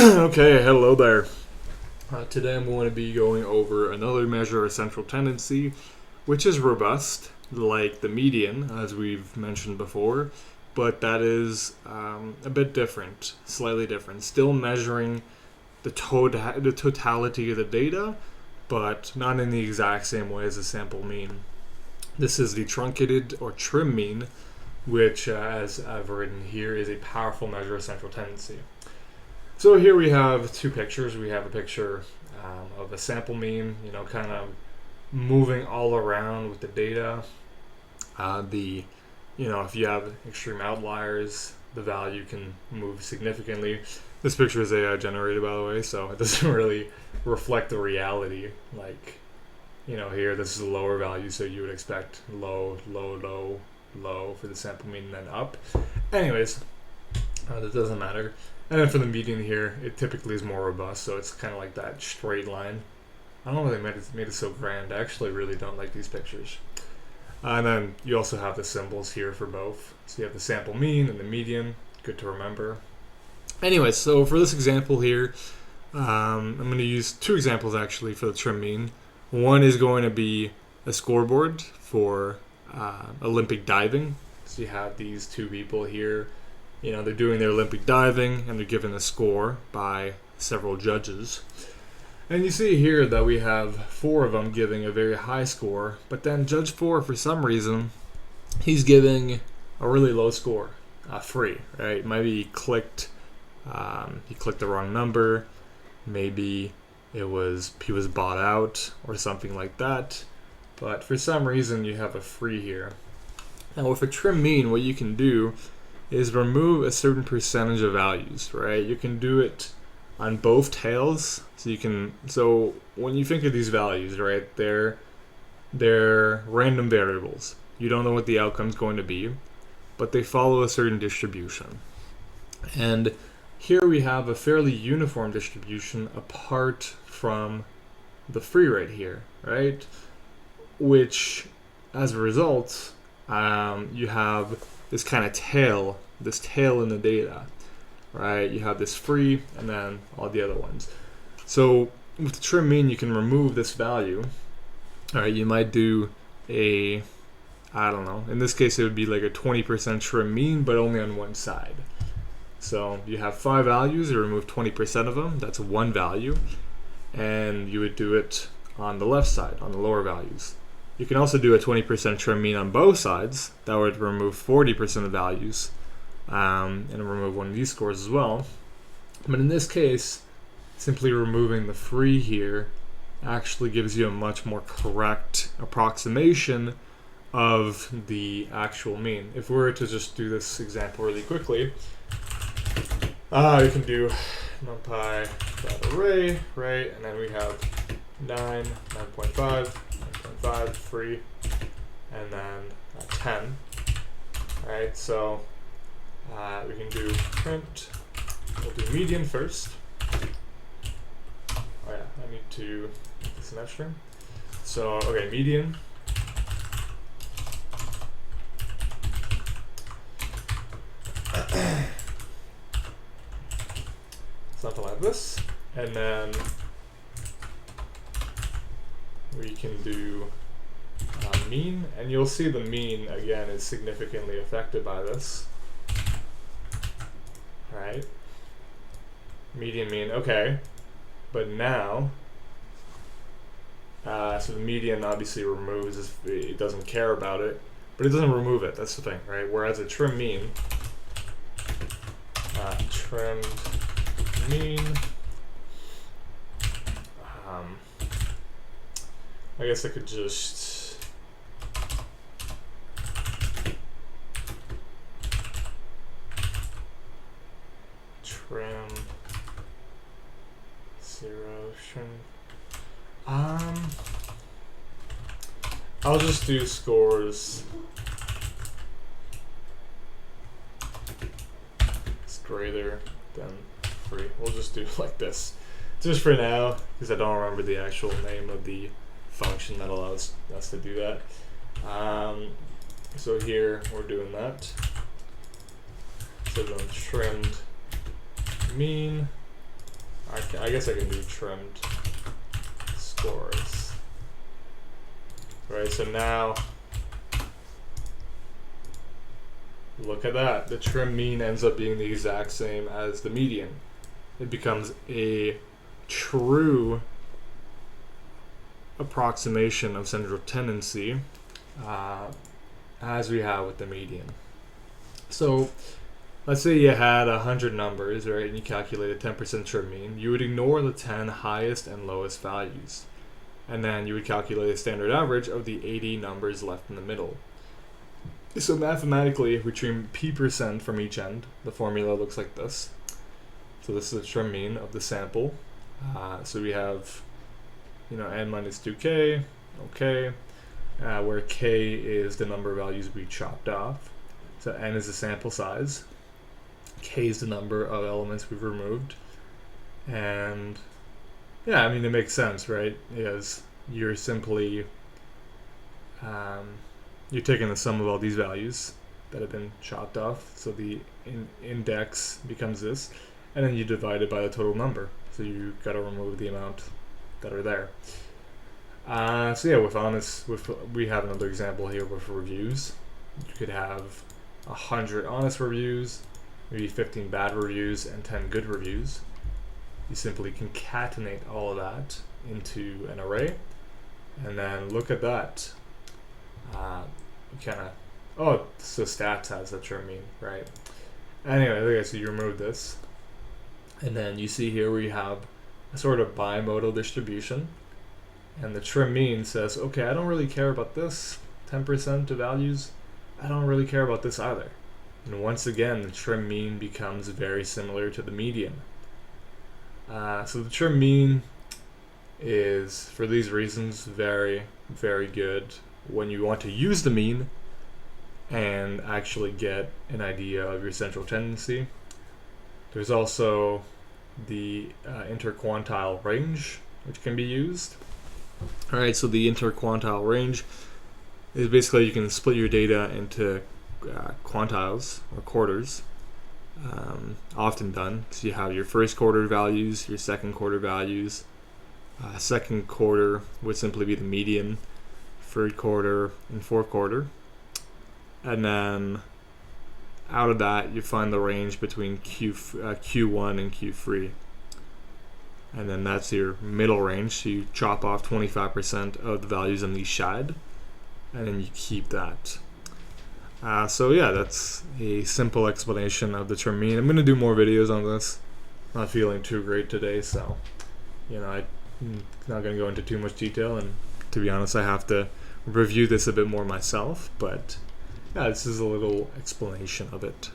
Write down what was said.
Okay, hello there. Today I'm going to be going over another measure of central tendency, which is robust, like the median, as we've mentioned before, but that is a bit different, slightly different. Still measuring the totality of the data, but not in the exact same way as the sample mean. This is the truncated or trim mean, which, as I've written here, is a powerful measure of central tendency. So here we have two pictures. We have a picture of a sample mean, kind of moving all around with the data. If you have extreme outliers, the value can move significantly. This picture is AI generated, by the way, so it doesn't really reflect the reality. Like, here this is a lower value, so you would expect low, low, low, low for the sample mean, and then up. Anyways, that doesn't matter. And then for the median here, it typically is more robust, so it's kind of like that straight line. I don't know why they made it so grand. I actually really don't like these pictures. And then you also have the symbols here for both. So you have the sample mean and the median. Good to remember. Anyway, so for this example here, I'm going to use two examples actually for the trim mean. One is going to be a scoreboard for Olympic diving. So you have these two people here. They're doing their Olympic diving and they're given a score by several judges. And you see here that we have four of them giving a very high score, but then Judge 4, for some reason, he's giving a really low score, 3, right? Maybe he clicked the wrong number, maybe he was bought out or something like that, but for some reason you have a 3 here. Now with a trim mean, what you can do is remove a certain percentage of values, right? You can do it on both tails. So when you think of these values, right, they're random variables. You don't know what the outcome is going to be, but they follow a certain distribution. And here we have a fairly uniform distribution apart from the free rate here, right? Which, as a result, you have this kind of tail in the data, right? You have this free and then all the other ones. So with the trim mean, you can remove this value. All right, you might do I don't know, in this case it would be like a 20% trim mean, but only on one side. So you have 5 values, you remove 20% of them, that's one value, and you would do it on the left side, on the lower values. You can also do a 20% trim mean on both sides. That would remove 40% of values and remove one of these scores as well. But in this case, simply removing the free here actually gives you a much more correct approximation of the actual mean. If we were to just do this example really quickly, you can do numpy dot array, right? And then we have 9.5, 9.5, free, and then 10. Alright, so we can do print. We'll do median first. Oh yeah, I need to make this an F string. So, okay, median. Something like this. And then we can do mean, and you'll see the mean again is significantly affected by this. Right? Median mean, okay. But now, so the median obviously removes, it doesn't care about it, but it doesn't remove it, that's the thing, right? Whereas a trim mean, trimmed mean, I guess I could just trim 0 trim. I'll just do scores. It's greater than 3. We'll just do like this, just for now, because I don't remember the actual name of the function that allows us to do that. So here we're doing that. So then trimmed mean I guess I can do trimmed scores. Right, so now look at that. The trim mean ends up being the exact same as the median. It becomes a true approximation of central tendency as we have with the median. So let's say you had 100 numbers, right, and you calculated 10% trim mean. You would ignore the 10 highest and lowest values. And then you would calculate a standard average of the 80 numbers left in the middle. So mathematically, if we trim p% from each end, the formula looks like this. So this is the trim mean of the sample. So we have, n minus 2k, okay, where k is the number of values we chopped off. So n is the sample size. K is the number of elements we've removed. And yeah, it makes sense, right? Because you're simply, you're taking the sum of all these values that have been chopped off. So the index becomes this, and then you divide it by the total number. So you got to remove the amount that are there. So yeah, we have another example here with reviews. You could have 100 honest reviews, maybe 15 bad reviews, and 10 good reviews. You simply concatenate all of that into an array, and then look at that. So stats has a trim mean, right? Anyway, okay, so you remove this, and then you see here we have a sort of bimodal distribution, and the trim mean says, okay, I don't really care about this 10% of values. I don't really care about this either. And once again, the trim mean becomes very similar to the median. So the trim mean is, for these reasons, very, very good when you want to use the mean and actually get an idea of your central tendency. There's also the interquantile range, which can be used. Alright, so the interquantile range is basically you can split your data into quantiles or quarters. Often done. So you have your first quarter values, your second quarter values. Second quarter would simply be the median, third quarter, and fourth quarter. And then out of that, you find the range between Q1 and Q3. And then that's your middle range. So you chop off 25% of the values in the shad, and then you keep that. So yeah, that's a simple explanation of the trim mean. I'm going to do more videos on this. Not feeling too great today, so I'm not going to go into too much detail, and to be honest, I have to review this a bit more myself, but yeah, this is a little explanation of it.